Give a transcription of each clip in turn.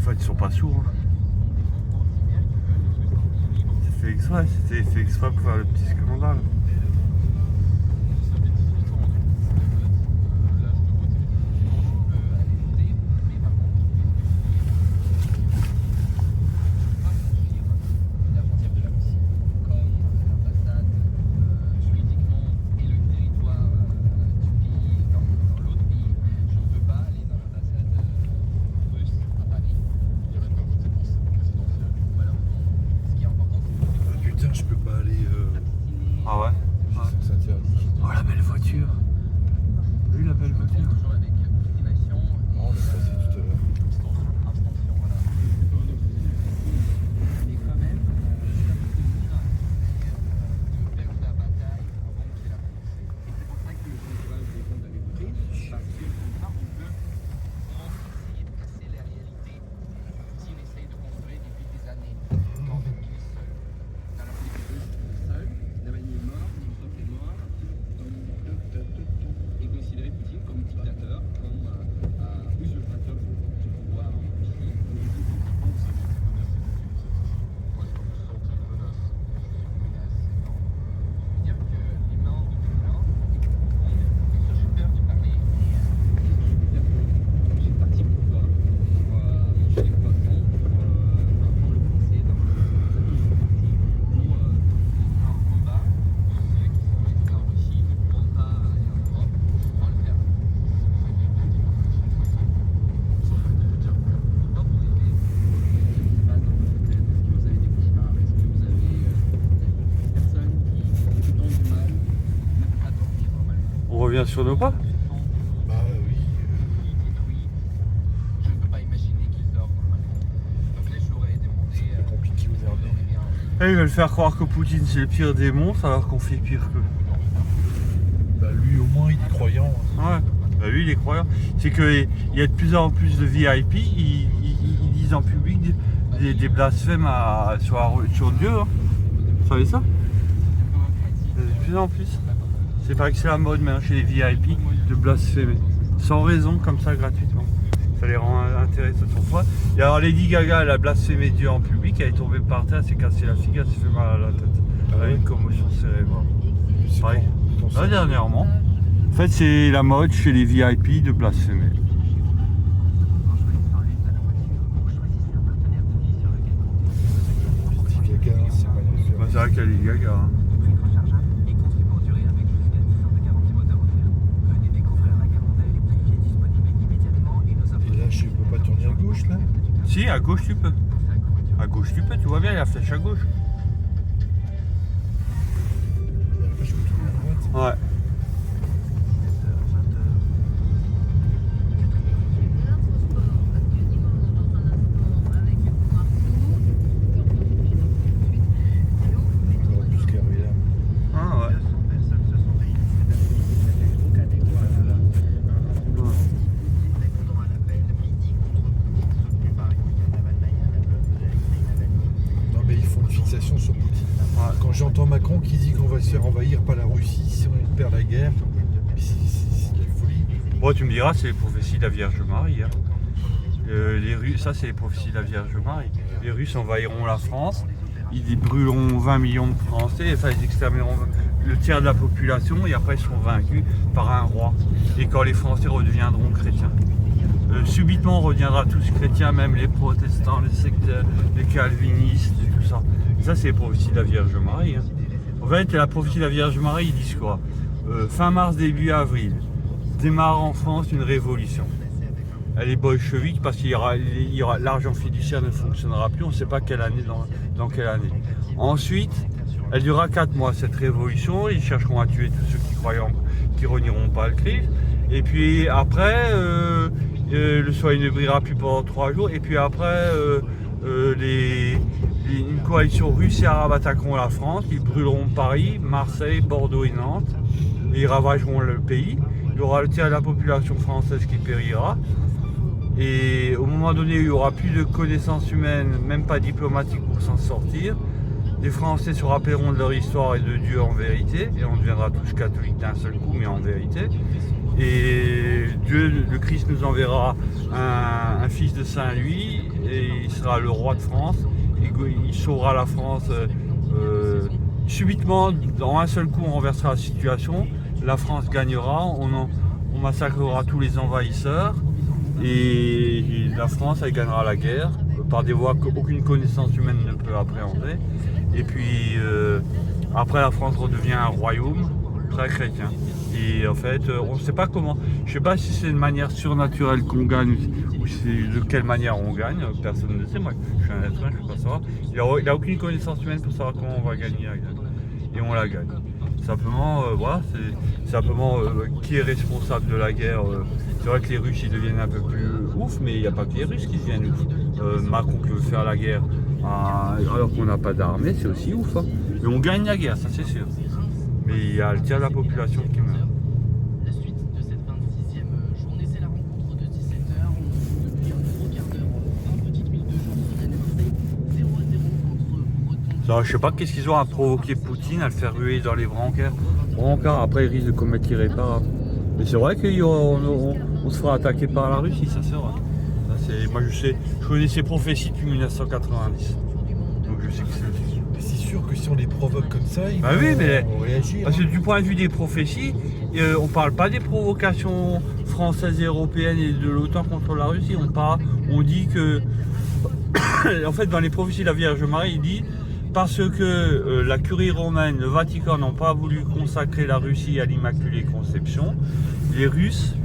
fait, ils sont pas sourds. Hein. C'est fait exprès, c'était fait exprès pour faire le petit scandale. Je peux pas aller. Ah ouais? C'est interdit. Oh la belle voiture! Oui, la belle voiture. Oh, on l'a passé tout à l'heure. On revient sur nos pas? Bah oui. C'est compliqué aujourd'hui. Et ils veulent faire croire que Poutine c'est le pire des monstres alors qu'on fait pire que. Bah lui au moins il est croyant. Ouais, bah lui il est croyant. C'est qu'il y a de plus en plus de VIP, ils disent en public des blasphèmes sur Dieu. Hein. Vous savez ça? De plus en plus. C'est pas que c'est la mode maintenant chez les VIP de blasphémer. Sans raison, comme ça, gratuitement. Ça les rend intéressants sur toi. Et alors Lady Gaga, elle a blasphémé Dieu en public, elle est tombée par terre, elle s'est cassée la figure, elle s'est fait mal à la tête. Elle a eu une commotion cérébrale. C'est Pareil. quand Là, dernièrement. En fait, c'est la mode chez les VIP de blasphémer. Lady Gaga, c'est pas une affaire. Bah, c'est vrai qu'il y a Lady Gaga. Hein. Et là je peux pas tourner à gauche là. Si, à gauche tu peux. À gauche tu peux, tu vois bien, il y a la flèche à gauche. Et après je peux tourner à droite. Ouais. Encore plus carré là. Ah ouais. Non mais ils font une fixation sur Poutine. Ouais. Quand j'entends Macron qui dit qu'on va se faire envahir par la Russie si on perd la guerre, c'est de la folie. Bon, tu me diras, c'est les prophéties de la Vierge Marie. Hein. Les Russes, ça, c'est les prophéties de la Vierge Marie. Les Russes envahiront la France, ils brûleront 20 millions de Français, enfin, ils extermineront le tiers de la population et après, ils seront vaincus par un roi. Et quand les Français redeviendront chrétiens. Subitement, on reviendra tous chrétiens, même les protestants, les sectaires, les calvinistes et tout ça. Et ça, c'est les prophéties de la Vierge Marie. Hein. En fait, la prophétie de la Vierge Marie, ils disent quoi? Fin mars, début avril, démarre en France une révolution. Elle est bolchevique parce qu'il y aura l'argent fiduciaire ne fonctionnera plus, on ne sait pas quelle année, dans quelle année. Ensuite, elle durera 4 mois cette révolution, ils chercheront à tuer tous ceux qui renieront pas le Christ. Et puis après, le soleil ne brillera plus pendant 3 jours. Et puis après, une coalition russe et arabe attaqueront la France, ils brûleront Paris, Marseille, Bordeaux et Nantes. Et ils ravageront le pays. Il y aura le tiers de la population française qui périra. Et au moment donné, il n'y aura plus de connaissances humaines, même pas diplomatiques pour s'en sortir. Les Français se rappelleront de leur histoire et de Dieu en vérité, et on deviendra tous catholiques d'un seul coup, mais en vérité. Et Dieu, le Christ nous enverra un fils de Saint-Louis et il sera le roi de France. Il sauvera la France subitement, dans un seul coup on renversera la situation, la France gagnera, on massacrera tous les envahisseurs et la France elle gagnera la guerre par des voies qu'aucune connaissance humaine ne peut appréhender. Et puis après la France redevient un royaume très chrétien. Et en fait, on ne sait pas comment. Je ne sais pas si c'est de manière surnaturelle qu'on gagne ou de quelle manière on gagne. Personne ne sait. Moi, je suis un être humain, je ne peux pas savoir. Il n'a aucune connaissance humaine pour savoir comment on va gagner la guerre. Et on la gagne. Simplement, voilà, c'est simplement qui est responsable de la guerre. C'est vrai que les Russes ils deviennent un peu plus ouf, mais il n'y a pas que les Russes qui deviennent ouf. Macron qui veut faire la guerre alors qu'on n'a pas d'armée, c'est aussi ouf. Hein. Mais on gagne la guerre, ça c'est sûr. Mais il y a le tiers de la population qui meurt. La suite de cette 26e journée, c'est la rencontre de 17h. On depuis un gros quart d'heure en petite huile de jour. 0 à 0 entre Breton. Je sais pas qu'est-ce qu'ils ont à provoquer Poutine, à le faire ruer dans les brancards. Après, il risque de commettre l'irréparable. Mais c'est vrai qu'on se fera attaquer par la Russie, ça c'est vrai. Moi je connais ces prophéties depuis 1990. Donc je sais que c'est... C'est sûr que si on les provoque comme ça, ils vont réagir. Parce que du point de vue des prophéties, on parle pas des provocations françaises et européennes et de l'OTAN contre la Russie. On dit que, en fait, dans les prophéties de la Vierge Marie, il dit parce que la curie romaine, le Vatican n'ont pas voulu consacrer la Russie à l'Immaculée Conception, les Russes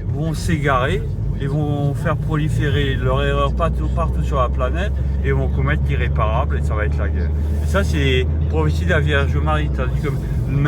vont s'égarer et vont faire proliférer leur erreur partout sur la planète et vont commettre l'irréparable et ça va être la guerre. Et ça c'est prophétie de la Vierge Marie.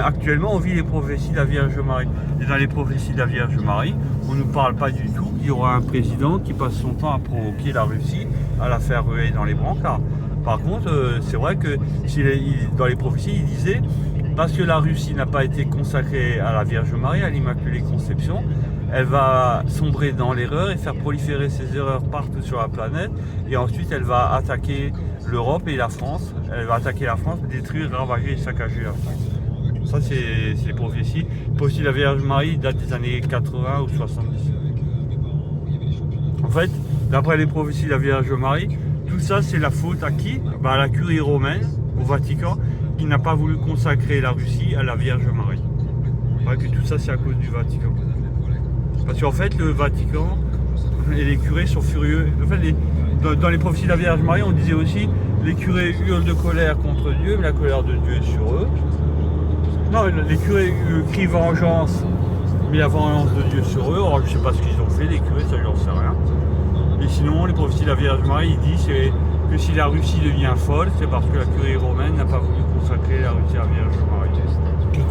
Actuellement on vit les prophéties de la Vierge Marie. Et dans les prophéties de la Vierge Marie, on ne nous parle pas du tout qu'il y aura un président qui passe son temps à provoquer la Russie, à la faire ruer dans les brancards. Par contre, c'est vrai que dans les prophéties, il disait parce que la Russie n'a pas été consacrée à la Vierge Marie, à l'Immaculée Conception, elle va sombrer dans l'erreur et faire proliférer ses erreurs partout sur la planète. Et ensuite, elle va attaquer l'Europe et la France. Elle va attaquer la France, détruire, ravager et saccager la France. Ça, c'est les prophéties. Les prophéties de la Vierge Marie datent des années 80 ou 70. En fait, d'après les prophéties de la Vierge Marie, tout ça, c'est la faute à qui? À la curie romaine, au Vatican, qui n'a pas voulu consacrer la Russie à la Vierge Marie. Ouais, que tout ça, c'est à cause du Vatican. Parce qu'en fait, le Vatican et les curés sont furieux. En fait, dans les prophéties de la Vierge Marie, on disait aussi les curés hurlent de colère contre Dieu, mais la colère de Dieu est sur eux. Non, les curés crient vengeance, mais la vengeance de Dieu sur eux. Alors, je ne sais pas ce qu'ils ont fait, les curés, ça, j'en sais rien. Et sinon, les prophéties de la Vierge Marie, ils disent que si la Russie devient folle, c'est parce que la curie romaine n'a pas voulu consacrer la Russie à la Vierge Marie. Que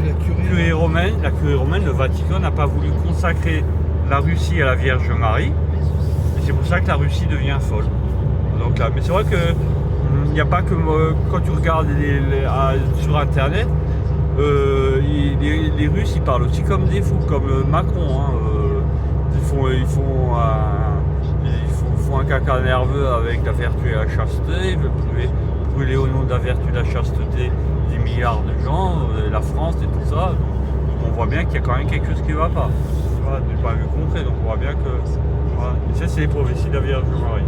la curie romaine, le Vatican n'a pas voulu consacrer la Russie à la Vierge Marie, et c'est pour ça que la Russie devient folle. Donc là, mais c'est vrai que il n'y a pas que quand tu regardes sur Internet, les Russes ils parlent aussi comme des fous, comme Macron. Hein, ils font un caca nerveux avec la vertu et la chasteté, ils veulent brûler au nom de la vertu et de la chasteté des milliards de gens, la France et tout ça. Donc on voit bien qu'il y a quand même quelque chose qui ne va pas. Voilà, du point de vue concret, donc on voit bien que. Voilà. Et ça, c'est les prophéties de la Vierge Marie.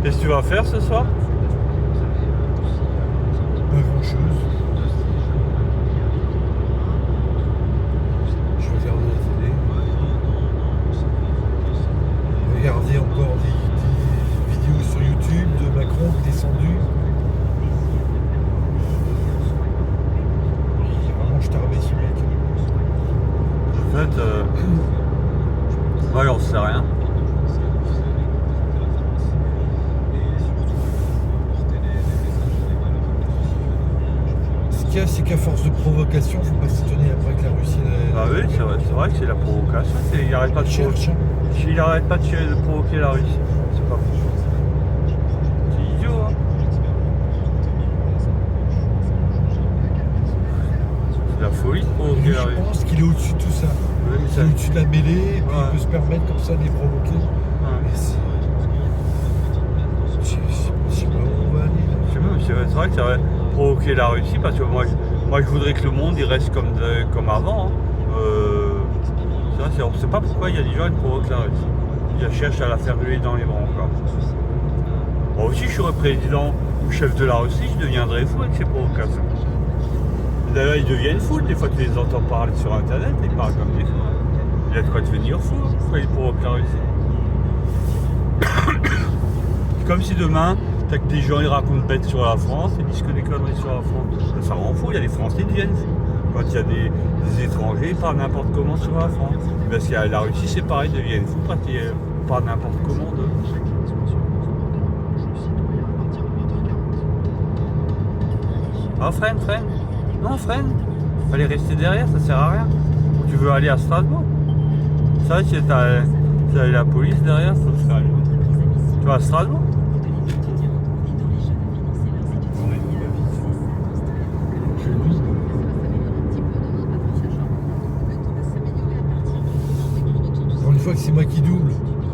Qu'est-ce que tu vas faire ce soir? Pas grand-chose. Je vais regarder la télé. Regarder encore des vidéos sur YouTube de Macron descendu. qu'il y a, c'est qu'à force de provocation, faut pas s'étonner après que la Russie... Ah oui, c'est vrai que c'est la provocation. Il n'arrête pas de cherche. Il arrête pas de provoquer la Russie. C'est pas possible. C'est idiot, hein. C'est la folie de provoquer Lui, la je Russie. pense qu'il est au-dessus de tout ça. Oui, mais Il ça- est au-dessus de la mêlée, et puis Ouais. il peut se permettre comme ça de les provoquer. Ouais. Mais c'est... Je sais pas où on va aller. Je sais pas, mais c'est vrai que ça va provoquer la Russie parce que moi je voudrais que le monde il reste comme avant. Hein. On ne sait pas pourquoi il y a des gens qui provoquent la Russie. Ils cherchent à la faire ruer dans les bras encore. Moi aussi je serais président ou chef de la Russie, je deviendrais fou avec ces provocations. D'ailleurs ils deviennent fous, des fois tu les entends parler sur internet, ils parlent comme des fous. Il y a de quoi devenir fou quand ils provoquent la Russie. C'est comme si demain, t'as que des gens ils racontent bêtes sur la France, ils disent que des conneries sur la France. Ça rend fou, il y a des Français qui deviennent fous. Quand il y a des étrangers, ils parlent n'importe comment sur la France. Parce qu'il y a la Russie, c'est pareil, ils deviennent fous quand ils parlent n'importe comment d'eux. Ah, freine. Non, freine. Fallait rester derrière, ça sert à rien. Tu veux aller à Strasbourg. Ça, si t'as la police derrière, ça serait aller. Tu vas à Strasbourg. Encore une fois que c'est moi qui double.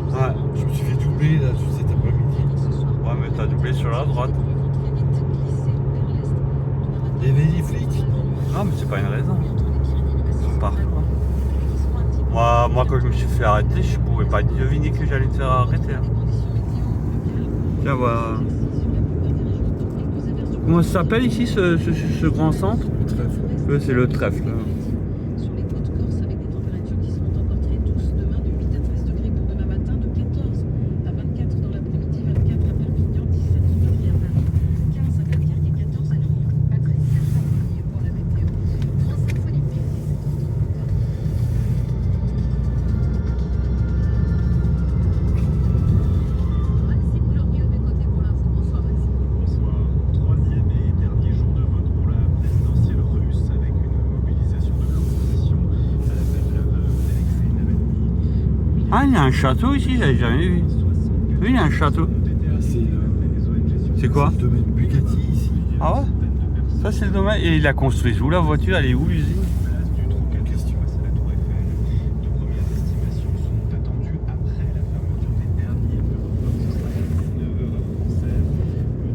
Ouais. Je me suis fait doubler là cet après-midi. Ouais, mais t'as doublé sur la droite. Il y avait des flics. Non, mais c'est pas une raison. Partout. Moi, quand je me suis fait arrêter, je pouvais pas deviner que j'allais te faire arrêter. Hein. Tiens, voilà. Comment ça s'appelle ici, ce grand centre? Trèfle. C'est le trèfle. Sur les côtes corse avec des températures qui seront encore très douces demain de 8 à 13 degrés pour demain matin, de 14 à 24 dans l'après-midi, 24 à Perpignan, 17 degrés à Paris, 15 à Dunkerque et 14 à Lyon. Patricia Charbonnier pour la météo. France Info Olympique, 17h30. Maxime Glorieux, mes côtés pour l'info. Bonsoir Maxime. Bonsoir. Troisième et dernier jour de vote pour la présidentielle russe avec une mobilisation de l'opposition à l'appel de la veuve d'Alexei Navalny. Ah, il y a un château ici, j'avais jamais vu. Oui, il y a un château. C'est quoi? Le domaine Bugatti ici. Ah ouais? Ça, c'est le domaine. Et il a construit où la voiture? Elle est où l'usine? Place du Trocadéro face à la Tour Eiffel. De premières estimations sont attendues après la fermeture des derniers bureaux de vote. Ce sera à 19h heure française.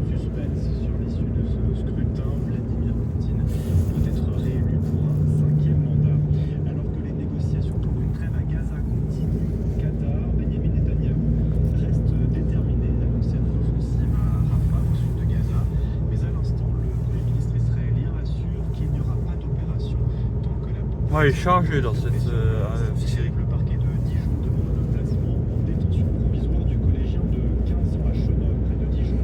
Le suspense sur l'issue de ce scrutin. Vladimir Poutine peut être réélu pour un 5e mandat. Alors que les négociations pour une trêve à Gaza continuent au Qatar, Benjamin Netanyahou reste déterminé à lancer une offensive à Rafah au sud de Gaza. Mais à l'instant, le Premier ministre israélien assure qu'il n'y aura pas d'opération tant que la bombe. Ouais, il est chargé dans cette série. Le parquet de Dijon demande le placement en détention provisoire du collégien de 15 ans à Chenol, près de Dijon.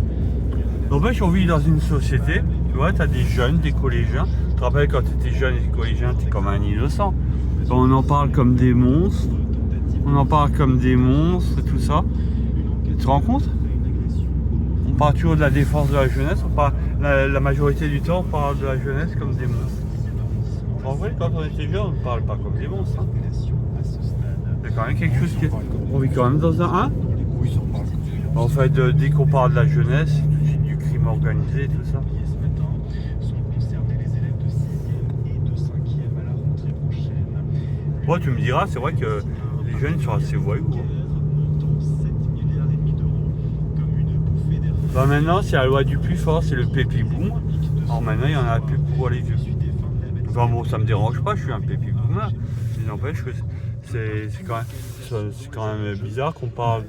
N'empêche, on vit dans une société, tu vois, t'as des jeunes, des collégiens. Tu te rappelles quand t'étais jeune et collégien, t'es comme un innocent. On en parle comme des monstres. On en parle comme des monstres et tout ça. Tu te rends compte? On parle toujours de la défense de la jeunesse. La majorité du temps, on parle de la jeunesse comme des monstres. En vrai, quand on était jeune, on ne parle pas comme des monstres. Hein. C'est quand même quelque chose qui... On vit quand même dans un... Hein? Oui, ils en parlent. En fait, dès qu'on parle de la jeunesse, c'est tout de suite du crime organisé et tout ça. Ce matin sont concernés les élèves de 6e et de 5e à la rentrée prochaine. Bon, tu me diras, c'est vrai que les jeunes sont assez voyous. Hein. Montant 7,5 milliards d'euros comme une bouffée d'air frais. Bah maintenant, c'est la loi du plus fort, c'est le pépi boom. Alors maintenant, il y en a plus pour les vieux. Enfin bon, ça me dérange pas, je suis un pépi boomer. Mais n'empêche que c'est quand même bizarre qu'on parle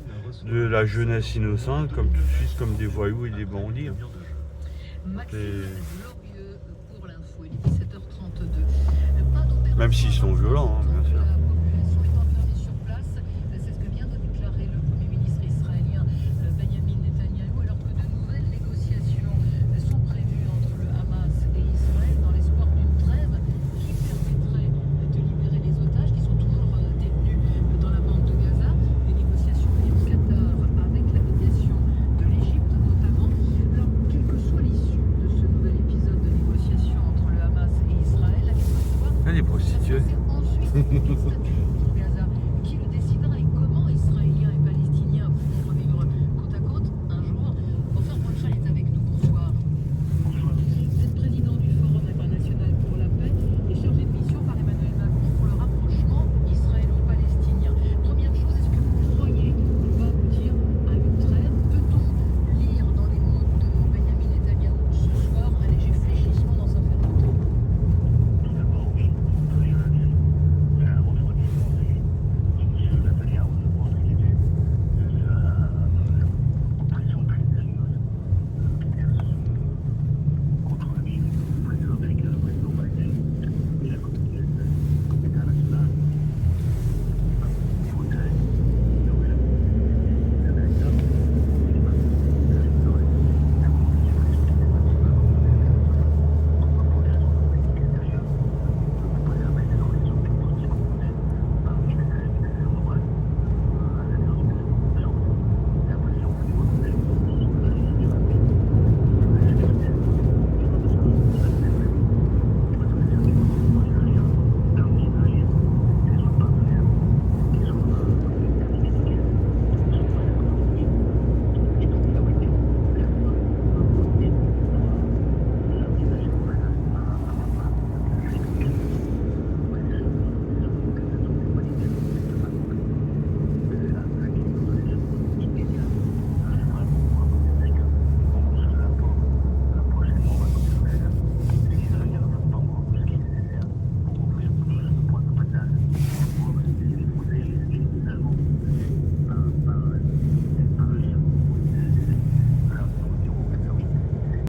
de la jeunesse innocente comme tout de suite comme des voyous et des bandits. Hein. Maxime Glorieux pour l'info, il est 17h32. Pas d'opération. Même s'ils sont violents, hein, bien sûr. La population est enfermée sur place. C'est ce que vient de déclarer le Premier ministre israélien Benjamin Netanyahou, alors que de nouvelles négociations sont prévues entre le Hamas et Israël dans l'espoir d'une trêve qui permettrait de libérer les otages qui sont toujours détenus dans la bande de Gaza. Des négociations menées au Qatar avec la médiation de l'Égypte notamment. Alors, quelle que soit l'issue de ce nouvel épisode de négociation entre le Hamas Les statuts